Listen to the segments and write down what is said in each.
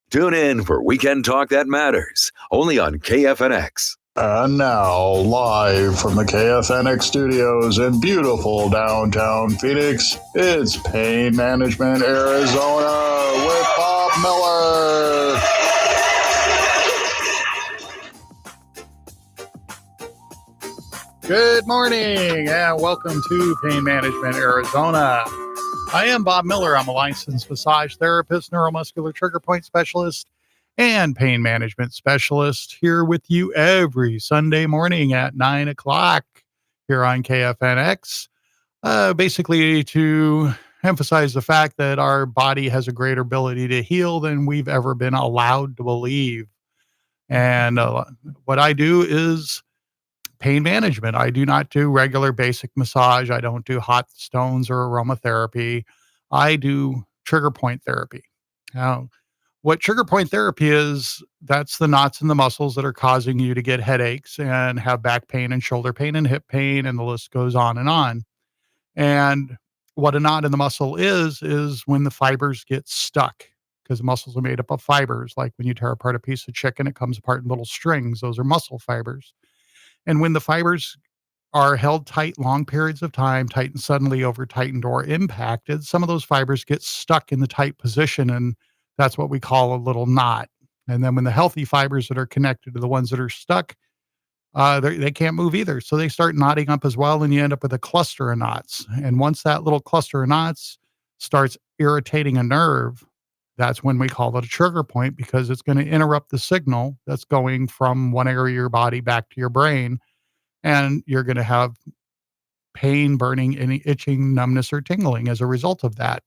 Tune in for Weekend Talk That Matters, only on KFNX. And now, live from the KFNX studios in beautiful downtown Phoenix, it's Pain Management Arizona with Bob Miller. Good morning and welcome to Pain Management Arizona. I am Bob Miller. I'm a licensed massage therapist, neuromuscular trigger point specialist, and pain management specialist here with you every Sunday morning at 9 o'clock here on KFNX. Basically to emphasize the fact that our body has a greater ability to heal than we've ever been allowed to believe. And what I do is pain management. I do not do regular basic massage. I don't do hot stones or aromatherapy. I do trigger point therapy. Now, what trigger point therapy is, that's the knots in the muscles that are causing you to get headaches and have back pain and shoulder pain and hip pain, and the list goes on and on. And what a knot in the muscle is when the fibers get stuck, because muscles are made up of fibers. Like when you tear apart a piece of chicken, it comes apart in little strings. Those are muscle fibers. And when the fibers are held tight long periods of time, tightened suddenly, over tightened or impacted, some of those fibers get stuck in the tight position, and that's what we call a little knot. And then when the healthy fibers that are connected to the ones that are stuck, they can't move either. So they start knotting up as well, and you end up with a cluster of knots. And once that little cluster of knots starts irritating a nerve, that's when we call it a trigger point, because it's going to interrupt the signal that's going from one area of your body back to your brain. And you're going to have pain, burning, any itching, numbness, or tingling as a result of that.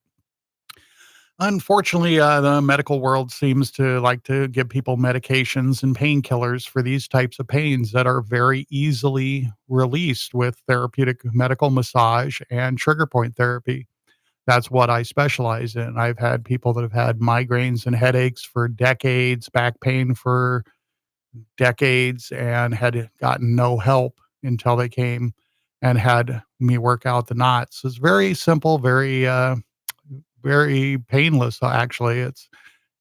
Unfortunately, the medical world seems to like to give people medications and painkillers for these types of pains that are very easily released with therapeutic medical massage and trigger point therapy. That's what I specialize in. I've had people that have had migraines and headaches for decades, back pain for decades, and had gotten no help until they came and had me work out the knots. It's very simple, very painless. Actually, it's,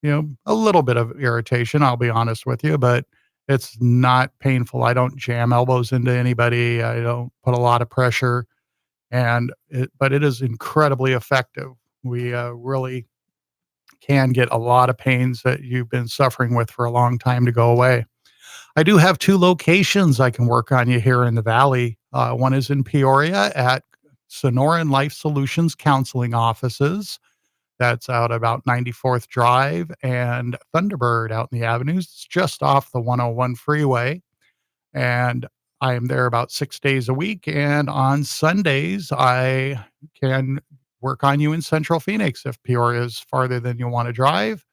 a little bit of irritation, I'll be honest with you, but it's not painful. I don't jam elbows into anybody. I don't put a lot of pressure, but it is incredibly effective. We really can get a lot of pains that you've been suffering with for a long time to go away. I do have two locations I can work on you here in the Valley. One is in Peoria at Sonoran Life Solutions Counseling Offices. That's out about 94th Drive, and Thunderbird out in the Avenues. It's just off the 101 freeway. And I am there about 6 days a week. And on Sundays, I can work on you in Central Phoenix if Peoria is farther than you want to drive,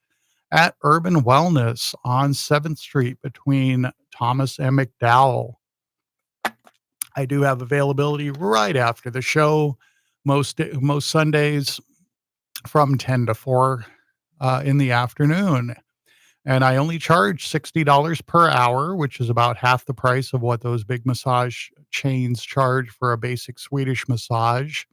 at Urban Wellness on 7th Street between Thomas and McDowell. I do have availability right after the show, most Sundays from 10 to 4 in the afternoon. And I only charge $60 per hour, which is about half the price of what those big massage chains charge for a basic Swedish massage.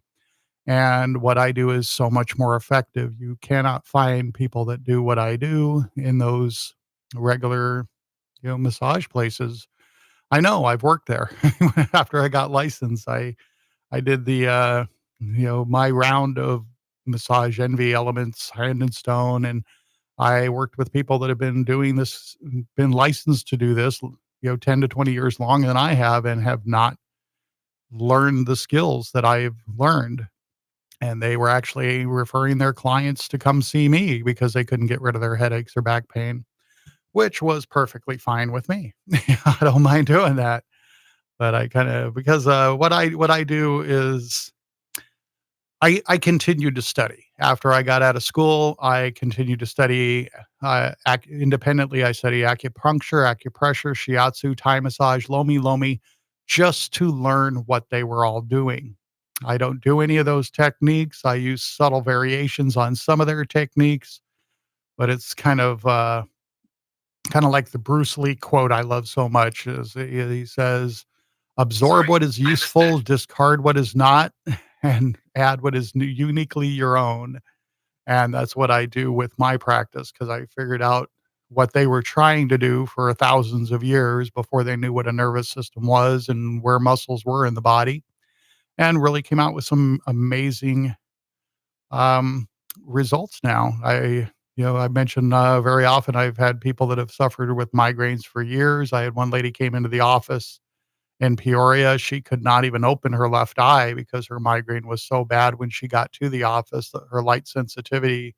And what I do is so much more effective. You cannot find people that do what I do in those regular, massage places. I know, I've worked there. After I got licensed, I did the, my round of Massage Envy, Elements, Hand and Stone, and I worked with people that have been doing this, been licensed to do this, 10 to 20 years longer than I have, and have not learned the skills that I've learned. And they were actually referring their clients to come see me because they couldn't get rid of their headaches or back pain, which was perfectly fine with me. I don't mind doing that. But I kind of, because what I do is I continued to study. After I got out of school, I continued to study independently. I study acupuncture, acupressure, shiatsu, Thai massage, lomi, just to learn what they were all doing. I don't do any of those techniques. I use subtle variations on some of their techniques, but it's kind of like the Bruce Lee quote I love so much. Is he says, absorb what is useful, discard what is not, and add what is uniquely your own. And that's what I do with my practice because I figured out what they were trying to do for thousands of years before they knew what a nervous system was and where muscles were in the body, and really came out with some amazing um, results now. I mentioned very often I've had people that have suffered with migraines for years. I had one lady came into the office in Peoria. She could not even open her left eye because her migraine was so bad when she got to the office that her light sensitivity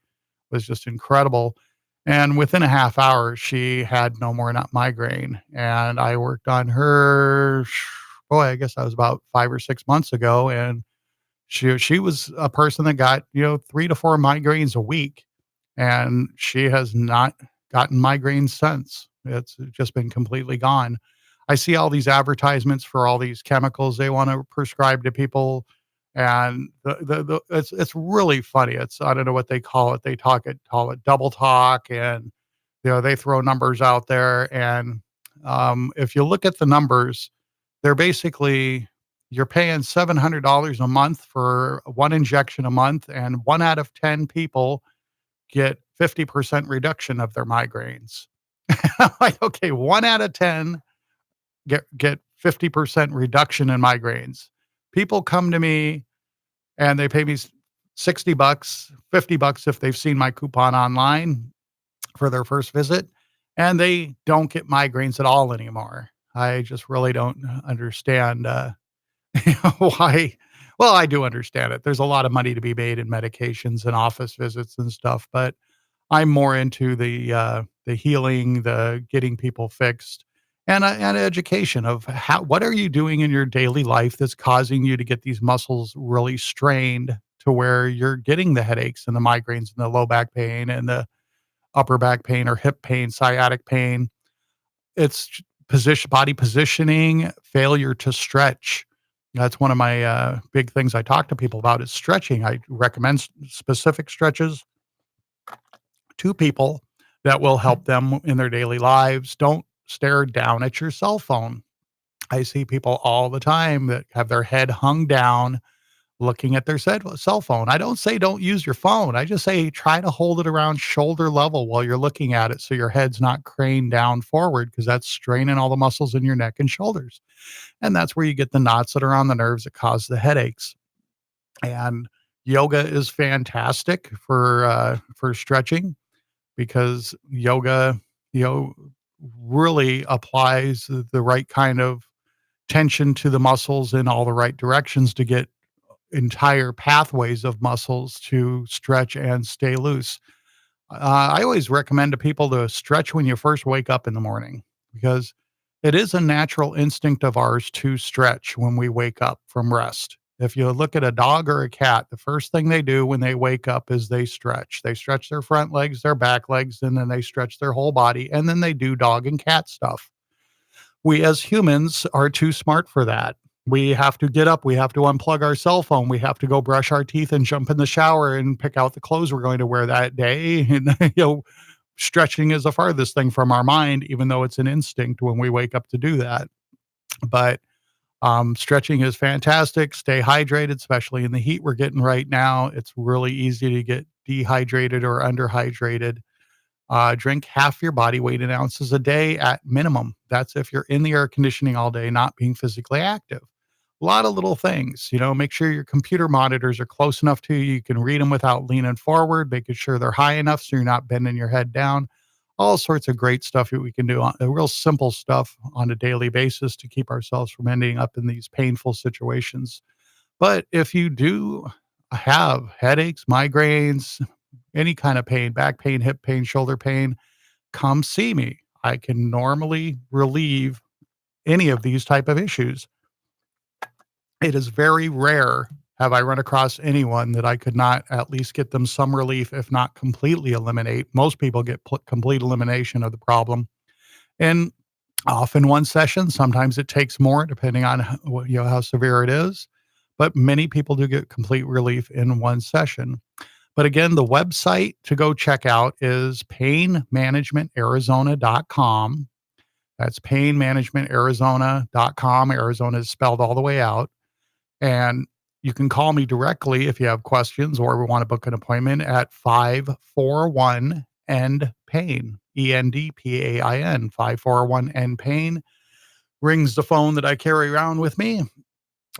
was just incredible. And within a half hour, she had no more not migraine. And I worked on her, boy, I guess that was about 5 or 6 months ago. And she was a person that got, 3 to 4 migraines a week, and she has not gotten migraines since. It's just been completely gone. I see all these advertisements for all these chemicals they wanna prescribe to people, and the it's really funny. It's I don't know what they call it. They call it double talk, and, they throw numbers out there, and, if you look at the numbers, they're basically you're paying $700 a month for 1 injection a month, and 1 out of 10 people get 50% reduction of their migraines. I'm like, "Okay, 1 out of 10 get 50% reduction in migraines." People come to me and they pay me 60 bucks, 50 bucks if they've seen my coupon online for their first visit, and they don't get migraines at all anymore. I just really don't understand, why. Well, I do understand it. There's a lot of money to be made in medications and office visits and stuff, but I'm more into the healing, the getting people fixed, and education of what are you doing in your daily life that's causing you to get these muscles really strained to where you're getting the headaches and the migraines and the low back pain and the upper back pain or hip pain, sciatic pain. It's body positioning, failure to stretch. That's one of my big things I talk to people about is stretching. I recommend specific stretches to people that will help them in their daily lives. Don't stare down at your cell phone. I see people all the time that have their head hung down looking at their cell phone. I don't say don't use your phone. I just say try to hold it around shoulder level while you're looking at it so your head's not craned down forward because that's straining all the muscles in your neck and shoulders. And that's where you get the knots that are on the nerves that cause the headaches. And yoga is fantastic for stretching because yoga, you know, really applies the right kind of tension to the muscles in all the right directions to get entire pathways of muscles to stretch and stay loose. I always recommend to people to stretch when you first wake up in the morning because it is a natural instinct of ours to stretch when we wake up from rest. If you look at a dog or a cat, the first thing they do when they wake up is they stretch. They stretch their front legs, their back legs, and then they stretch their whole body, and then they do dog and cat stuff. We as humans are too smart for that. We have to get up, we have to unplug our cell phone, we have to go brush our teeth and jump in the shower and pick out the clothes we're going to wear that day. And, stretching is the farthest thing from our mind, even though it's an instinct when we wake up to do that. But stretching is fantastic. Stay hydrated, especially in the heat we're getting right now. It's really easy to get dehydrated or underhydrated. Drink half your body weight in ounces a day at minimum. That's if you're in the air conditioning all day, not being physically active. A lot of little things, make sure your computer monitors are close enough to you. You can read them without leaning forward, making sure they're high enough so you're not bending your head down. All sorts of great stuff that we can do, real simple stuff on a daily basis to keep ourselves from ending up in these painful situations. But if you do have headaches, migraines, any kind of pain, back pain, hip pain, shoulder pain, come see me. I can normally relieve any of these type of issues. It is very rare have I run across anyone that I could not at least get them some relief, if not completely eliminate. Most people get complete elimination of the problem. And often one session, sometimes it takes more depending on how severe it is. But many people do get complete relief in one session. But again, the website to go check out is painmanagementarizona.com. That's painmanagementarizona.com. Arizona is spelled all the way out. And you can call me directly if you have questions or want to book an appointment at 541 End Pain, ENDPAIN, 541 End Pain. Rings the phone that I carry around with me.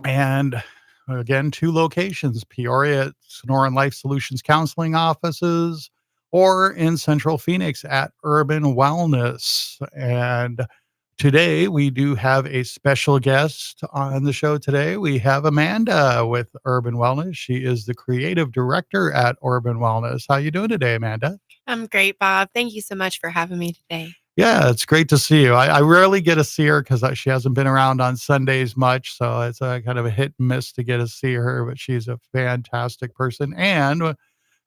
And again, 2 locations, Peoria at Sonoran Life Solutions Counseling offices or in Central Phoenix at Urban Wellness. And today we do have a special guest on the show today. We have Amanda with Urban Wellness. She is the creative director at Urban Wellness. How you doing today, Amanda? I'm great, Bob. Thank you so much for having me today. Yeah, it's great to see you. I rarely get to see her because she hasn't been around on Sundays much, so it's a kind of a hit and miss to get to see her, but she's a fantastic person and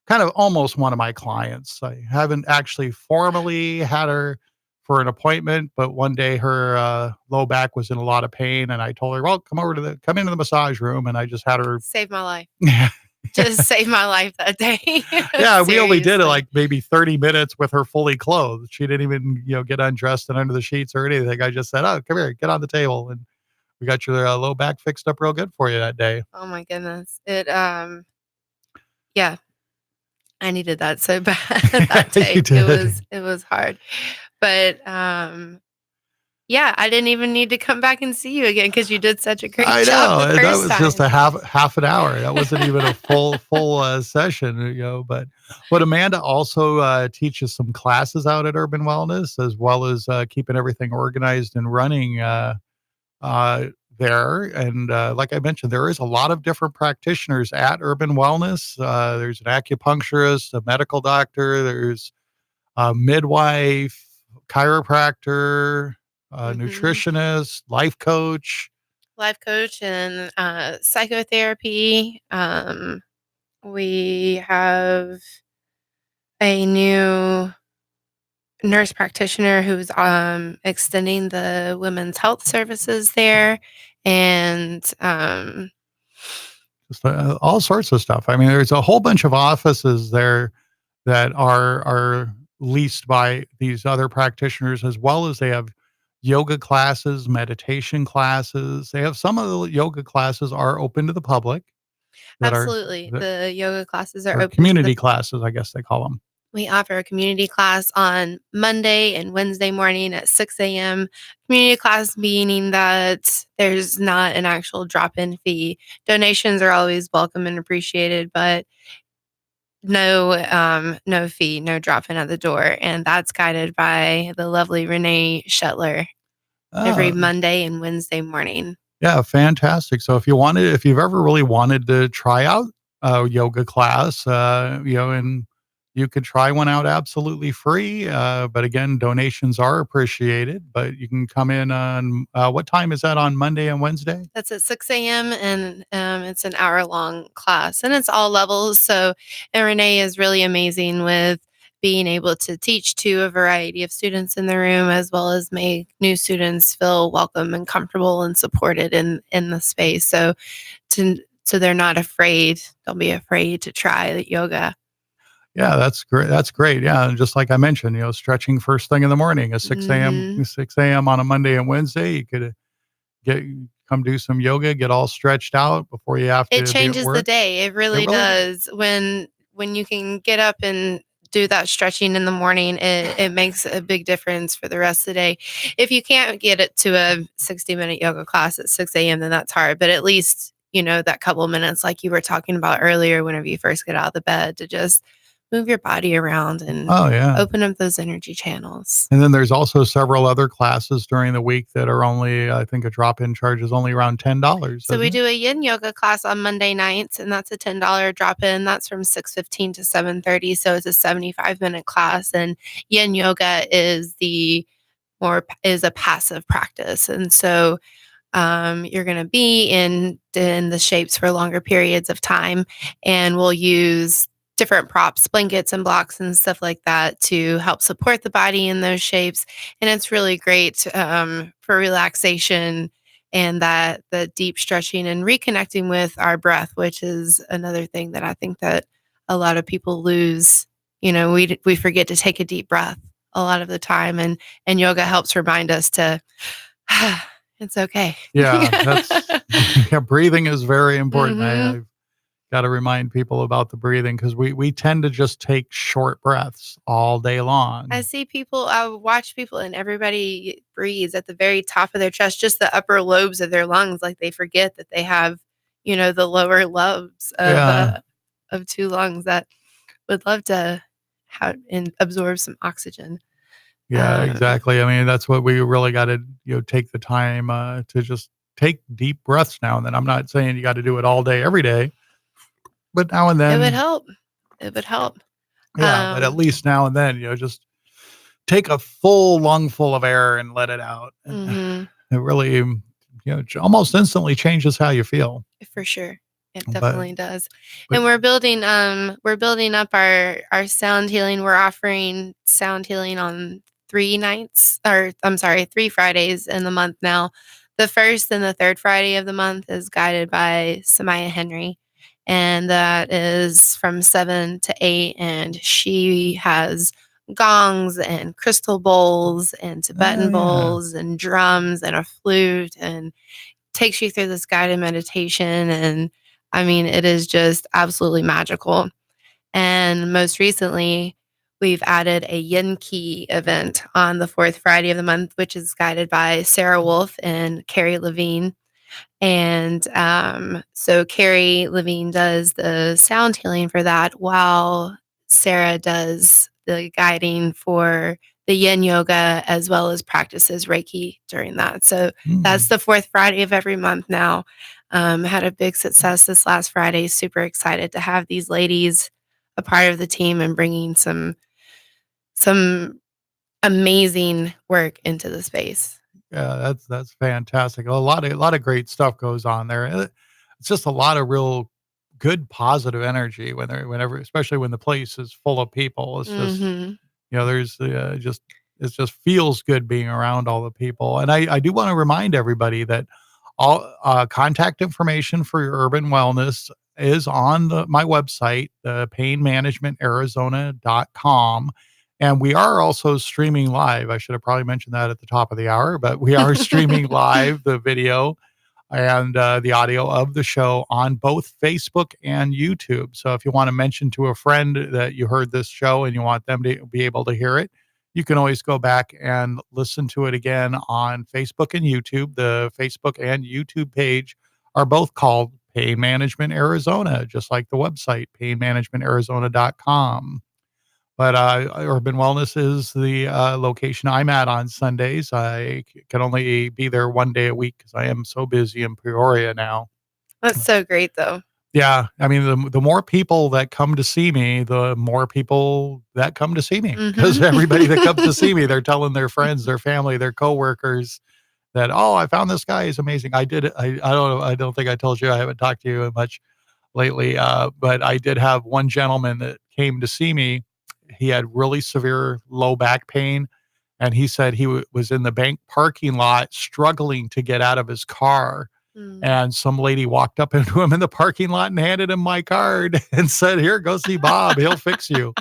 kind of almost one of my clients. I haven't actually formally had her for an appointment, but one day her low back was in a lot of pain, and I told her, "Well, come into the massage room," and I just had her. Saved my life. Yeah, Just saved my life that day. yeah, we only did it Seriously. like maybe 30 minutes with her fully clothed. She didn't even, get undressed and under the sheets or anything. I just said, "Oh, come here, get on the table." And we got your low back fixed up real good for you that day. Oh my goodness. Yeah, I needed that so bad that day. You did. It was hard. But yeah, I didn't even need to come back and see you again because you did such a great I job know, the and that first was time. just a half an hour. That wasn't even a full session, but Amanda also teaches some classes out at Urban Wellness, as well as keeping everything organized and running uh, there. And like I mentioned, there is a lot of different practitioners at Urban Wellness. There's an acupuncturist, a medical doctor, there's a midwife, chiropractor, Mhm. nutritionist, life coach. Life coach and psychotherapy. We have a new nurse practitioner who's extending the women's health services there, and Just all sorts of stuff. I mean, there's a whole bunch of offices there that are leased by these other practitioners, as well as they have yoga classes, meditation classes. They have some of the yoga classes are open to the public that are absolutely, that the yoga classes are or open to the. community classes, I guess they call them. We offer a community class on Monday and Wednesday morning at 6 a.m. Community class meaning that there's not an actual drop-in fee. Donations are always welcome and appreciated, but no fee, no drop-in at the door. And that's guided by the lovely Renee Shetler every Oh, Monday and Wednesday morning. yeah, fantastic. So if you've ever really wanted to try out a yoga class, and you could try one out absolutely free. But again, donations are appreciated. But you can come in on what time is that on Monday and Wednesday? That's at 6 a.m. and it's an hour-long class, and it's all levels. So, and Renee is really amazing with being able to teach to a variety of students in the room, as well as make new students feel welcome and comfortable and supported in the space. So they're not afraid. Don't be afraid to try the yoga. Yeah, that's great. That's great. Yeah, and just like I mentioned, stretching first thing in the morning at 6 a.m. Hmm 6 a.m. on a Monday and Wednesday. You could get come do some yoga, get all stretched out before you have It to be at changes the work. day. It It really really does. When you can get up and do that stretching in the morning, it makes a big difference for the rest of the day. If you can't get it to a 60-minute yoga class at 6 a.m., then that's hard. But at least, that couple of minutes, like you were talking about earlier, whenever you first get out of the bed, to just move your body around and Oh yeah. open up those energy channels. And then there's also several other classes during the week that are only, I think a drop-in charge is only around $10, So we isn't it? do a yin yoga class on Monday nights, and that's a $10 drop in. That's from 6:15 to 7:30. So it's a 75-minute class. And yin yoga is a passive practice. And so you're going to be in the shapes for longer periods of time, and we'll use different props, blankets and blocks and stuff like that to help support the body in those shapes. And it's really great for relaxation and that the deep stretching and reconnecting with our breath, which is another thing that I think that a lot of people lose. We forget to take a deep breath a lot of the time, and yoga helps remind us to It's okay. Yeah, yeah, breathing is very important. Mhm. I've got to remind people about the breathing because we tend to just take short breaths all day I long. see people, I watch people and everybody breathes at the very top of their chest, just the upper lobes of their lungs, like they forget that they have, the lower lobes Yeah, of 2 lungs that would love to have and absorb some oxygen. yeah, Um, exactly. I mean, that's what we really got to, take the time to just take deep breaths now and then. I'm not saying you got to do it all day, every day, but now and it would then, help. It would help. yeah, but at Um, least now and then, just take a full lungful of air and let it out. And mhm, it really, almost instantly changes how you feel. for sure. It But definitely does. but And we're building up our sound healing. We're offering sound healing on 3 nights, or I'm sorry, 3 Fridays in the month now. The first and the third Friday of the month is guided by Samaya Henry, and that is from 7 to 8, and she has gongs and crystal bowls and oh, Tibetan yeah. bowls and drums and a flute, and takes you through this guided meditation. And I mean, it is just absolutely magical. And most recently, we've added a Yin Ki event on the fourth Friday of the month, which is guided by Sarah Wolf and Carrie Levine. And so Carrie Levine does the sound healing for that, while Sarah does the guiding for the yin yoga, as well as practices Reiki during that. So that's Mm. the fourth Friday of every month now. Had a big success this last Friday. Super excited to have these ladies a part of the team and bringing some amazing work into the space. Yeah, that's fantastic. A lot of great stuff goes on there. It's just a lot of real good positive energy whenever, especially when the place is full of people. It's just, Hmm. there's just it just feels good being around all the people. And I do want to remind everybody that all contact information for your urban wellness is on my website, painmanagementarizona.com. And we are also streaming live. I should have probably mentioned that at the top of the hour, but we are streaming live the video and the audio of the show on both Facebook and YouTube. So if you want to mention to a friend that you heard this show and you want them to be able to hear it, you can always go back and listen to it again on Facebook and YouTube. The Facebook and YouTube page are both called Pain Management Arizona, just like the website, painmanagementarizona.com. But Urban Wellness is the location I'm at on Sundays. Can only be there one day a week because I am so busy in Peoria now. That's so great, though. Yeah, I mean, the more people that come to see me, the more people that come to see me because Mhm. everybody that comes to see me, they're telling their friends, their family, their coworkers that, oh, I found this guy. He's amazing. I don't know. I don't think I told you. I haven't talked to you much lately, but I did have one gentleman that came to see me. He had really severe low back pain, and he said he was in the bank parking lot struggling to get out of his car. Mm. And some lady walked up into him in the parking lot and handed him my card and said, "Here, go see Bob. He'll fix you."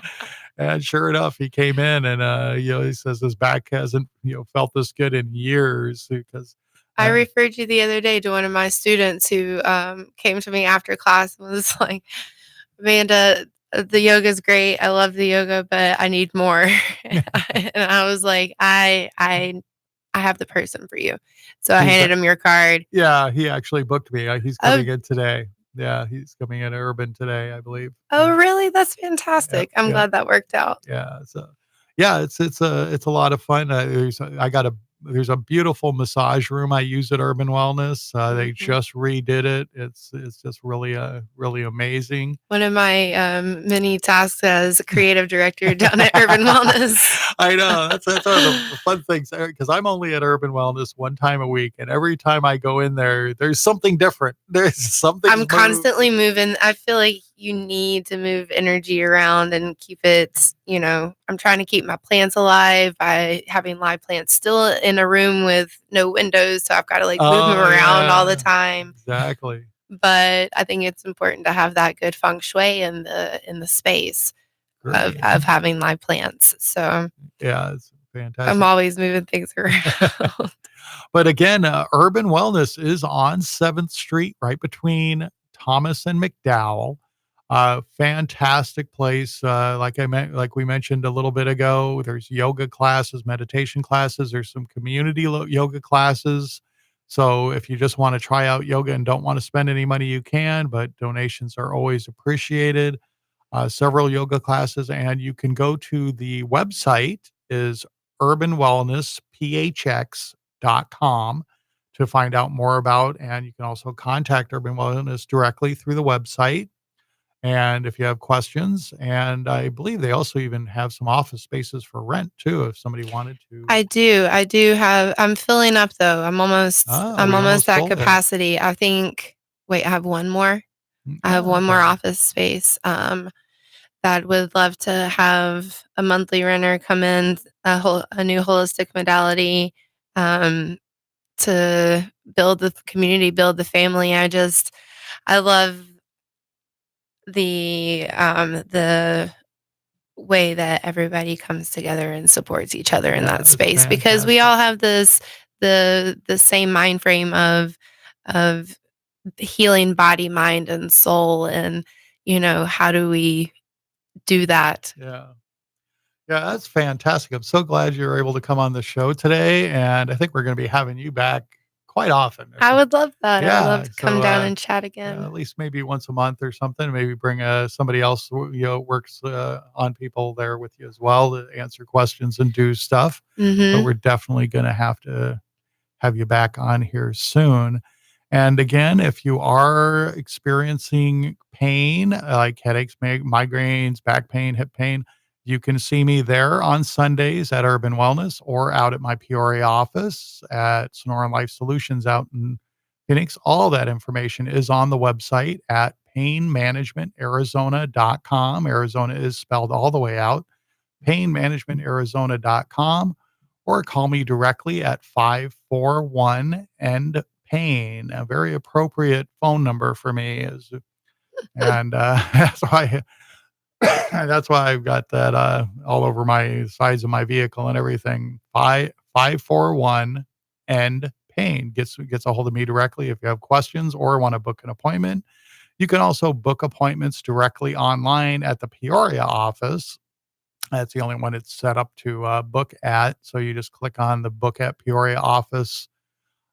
And sure enough, he came in and, he says his back hasn't, felt this good in years because, I uh, referred you the other day to one of my students who came to me after class and was like, Amanda, the yoga's great. I love the yoga, but I need more. And I was like, I have the person for you. So I he's handed him your card. yeah, he actually booked me. He's Oh, coming in today. Yeah, he's coming in Urban today, I believe. oh, really? That's Yeah, fantastic. I'm yeah, glad that worked out. yeah. So, yeah, it's a lot of fun. There's a beautiful massage room I use at Urban Wellness. They Mhm. just redid it. It's just really really amazing. One of my many tasks as a creative director down at Urban Wellness. I know that's one of the fun things because I'm only at Urban Wellness one time a week, and every time I go in there, there's something different. There's I'm something's moved. constantly moving. I feel like you need to move energy around and keep it, I'm trying to keep my plants alive by having live plants still in a room with no windows. So I've got to like move them Oh around all the yeah, time. exactly. But I think it's important to have that good feng shui in the space Great. of having live plants. So Yeah, it's I'm fantastic. always moving things around. But again, Urban Wellness is on 7th Street, right between Thomas and McDowell. Fantastic place. Like we mentioned a little bit ago, there's yoga classes, meditation classes. There's some community yoga classes. So if you just want to try out yoga and don't want to spend any money, you can, but donations are always appreciated. Several yoga classes, and you can go to the website is urbanwellnessphx.com to find out more about, and you can also contact Urban Wellness directly through the website. And if you have questions, and I believe they also even have some office spaces for rent too, if somebody wanted to. I do have. I'm filling up though. I'm almost We almost at full then. capacity. I think. Wait, I have one more. I have one more Okay. office space. That would love to have a monthly renter come in, a new holistic modality, to build the community, build the family. I love the way that everybody comes together and supports each other in Yeah, that it's space, because we fantastic. all have the same mind frame of healing body, mind, and soul, and how do we do that? Yeah. Yeah, that's fantastic. I'm so glad you were able to come on the show today, and I think we're gonna be having you back quite often. I would love that. I would Yeah, love to come so, down and chat again. at least maybe once a month or something, maybe bring, somebody else who, works, on people there with you as well to answer questions and do stuff. But Mhm. we're definitely gonna have to have you back on here soon. And again, if you are experiencing pain, like headaches, migraines, back pain, hip pain, you can see me there on Sundays at Urban Wellness or out at my Peoria office at Sonoran Life Solutions out in Phoenix. All that information is on the website at painmanagementarizona.com. Arizona is spelled all the way out, painmanagementarizona.com, or call me directly at 541 end pain. A very appropriate phone number for me is, and that's why I've got that all over my sides of my vehicle and everything. 541 end pain gets a hold of me directly if you have questions or want to book an appointment. You can also book appointments directly online at the Peoria office. That's the only one it's set up to book at. So you just click on the book at Peoria office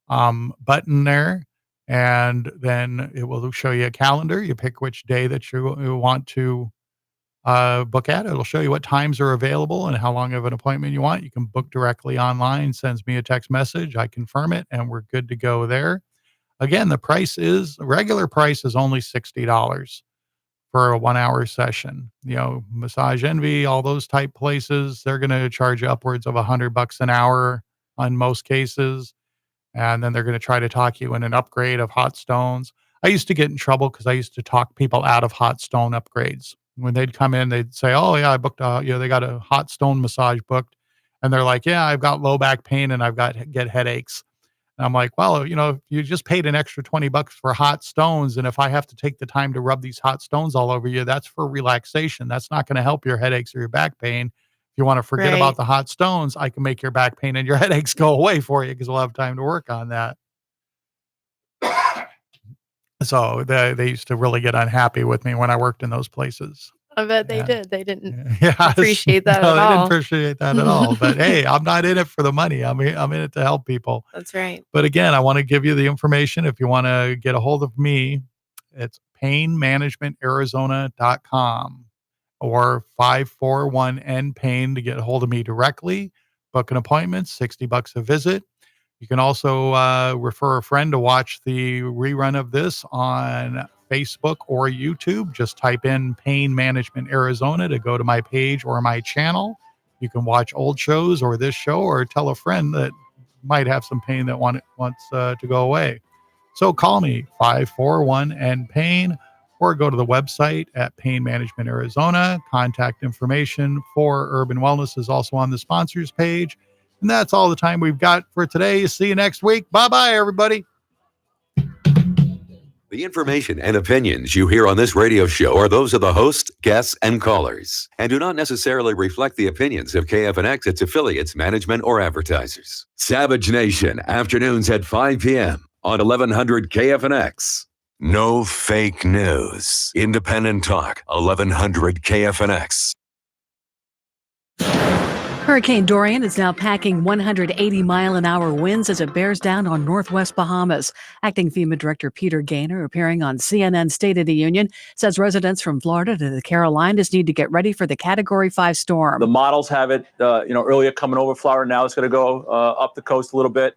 button there, and then it will show you a calendar. You pick which day that you want to book at. It'll show you what times are available and how long of an appointment you want. You can book directly online, sends me a text message. I confirm it, and we're good to go there. Again, the regular price is only $60 for a 1 hour session. Massage Envy, all those type places, they're going to charge you upwards of $100 an hour on most cases. And then they're going to try to talk you in an upgrade of hot stones. I used to get in trouble because I used to talk people out of hot stone upgrades. When they'd come in, they'd say, "Oh yeah, I booked they got a hot stone massage booked." And they're like, "Yeah, I've got low back pain and get headaches." And I'm like, "Well, if you just paid an extra $20 for hot stones, and if I have to take the time to rub these hot stones all over you, that's for relaxation. That's not going to help your headaches or your back pain. If you want to forget Right. about the hot stones, I can make your back pain and your headaches go away for you because we'll have time to work on that." So they used to really get unhappy with me when I worked in those places. I bet they Yeah. did. They didn't Yes. appreciate that No, at they didn't all. appreciate that at all. But hey, I'm not in it for the money. I'm in it to help people. That's right. But again, I want to give you the information. If you want to get a hold of me, it's painmanagementarizona.com or 541 N pain to get a hold of me directly. Book an appointment, $60 a visit. You can also refer a friend to watch the rerun of this on Facebook or YouTube. Just type in Pain Management Arizona to go to my page or my channel. You can watch old shows or this show, or tell a friend that might have some pain that wants to go away. So call me 541 N pain, or go to the website at Pain Management Arizona. Contact information for Urban Wellness is also on the sponsors page. And that's all the time we've got for today. See you next week. Bye-bye, everybody. The information and opinions you hear on this radio show are those of the host, guests, and callers, and do not necessarily reflect the opinions of KFNX, its affiliates, management, or advertisers. Savage Nation, afternoons at 5 p.m. on 1100 KFNX. No fake news. Independent talk, 1100 KFNX. Hurricane Dorian is now packing 180-mile-an-hour winds as it bears down on northwest Bahamas. Acting FEMA Director Peter Gaynor, appearing on CNN's State of the Union, says residents from Florida to the Carolinas need to get ready for the Category 5 storm. The models have it, earlier coming over Florida. Now it's going to go up the coast a little bit.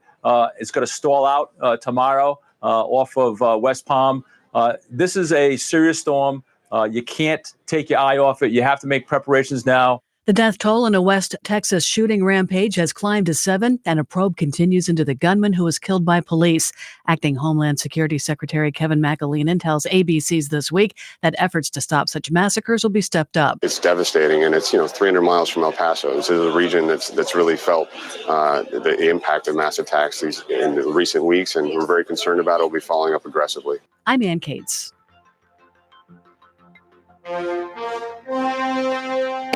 It's going to stall out tomorrow off of West Palm. This is a serious storm. You can't take your eye off it. You have to make preparations now. The death toll in a West Texas shooting rampage has climbed to 7, and a probe continues into the gunman who was killed by police. Acting Homeland Security Secretary Kevin McAleenan tells ABC's This Week that efforts to stop such massacres will be stepped up. It's devastating, and it's 300 miles from El Paso. This is a region that's really felt the impact of mass attacks in recent weeks, and we're very concerned about it. We'll be following up aggressively. I'm Ann Cates.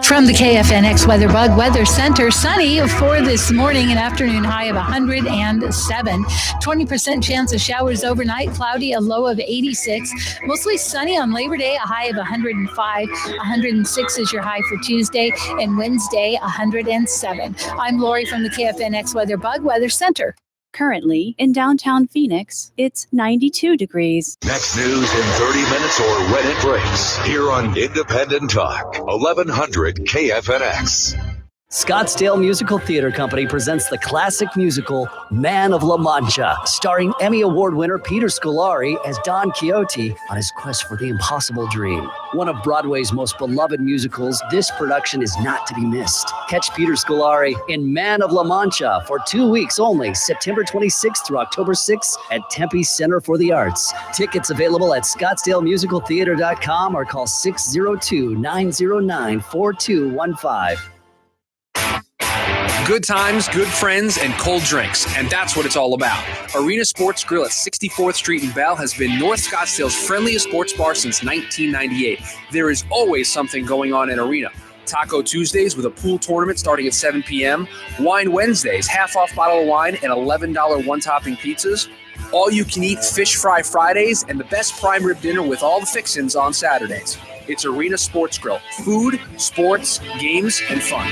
From the KFNX WeatherBug Weather Center, sunny for this morning, an afternoon high of 107. 20% chance of showers overnight, cloudy, a low of 86. Mostly sunny on Labor Day, a high of 105. 106 is your high for Tuesday, and Wednesday, 107. I'm Lori from the KFNX WeatherBug Weather Center. Currently, in downtown Phoenix, it's 92 degrees. Next news in 30 minutes or when it breaks. Here on Independent Talk, 1100 KFNX. Scottsdale Musical Theater Company presents the classic musical Man of La Mancha, starring Emmy Award winner Peter Scolari as Don Quixote on his quest for the impossible dream. One of Broadway's most beloved musicals, this production is not to be missed. Catch Peter Scolari in Man of La Mancha for 2 weeks only, September 26th through October 6th at Tempe Center for the Arts. Tickets available at ScottsdaleMusicalTheater.com or call 602-909-4215. Good times, good friends, and cold drinks, and that's what it's all about. Arena Sports Grill at 64th Street in Bell has been North Scottsdale's friendliest sports bar since 1998. There is always something going on in Arena. Taco Tuesdays with a pool tournament starting at 7 p.m., Wine Wednesdays, half-off bottle of wine and $11 one-topping pizzas, all-you-can-eat fish fry Fridays, and the best prime rib dinner with all the fixins on Saturdays. It's Arena Sports Grill. Food, sports, games, and fun.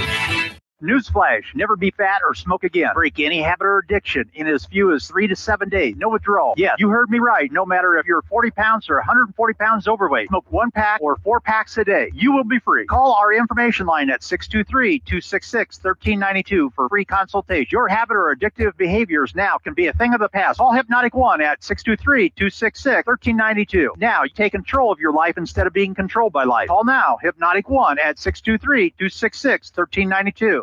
Newsflash, never be fat or smoke again. Break any habit or addiction in as few as 3 to 7 days. No withdrawal. Yes, you heard me right. No matter if you're 40 pounds or 140 pounds overweight, smoke 1 pack or 4 packs a day. You will be free. Call our information line at 623-266-1392 for free consultation. Your habit or addictive behaviors now can be a thing of the past. Call Hypnotic One at 623-266-1392. Now you take control of your life instead of being controlled by life. Call now, Hypnotic One at 623-266-1392.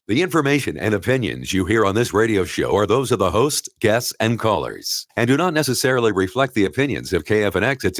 The information and opinions you hear on this radio show are those of the host, guests, and callers, and do not necessarily reflect the opinions of KFNX, its affiliates.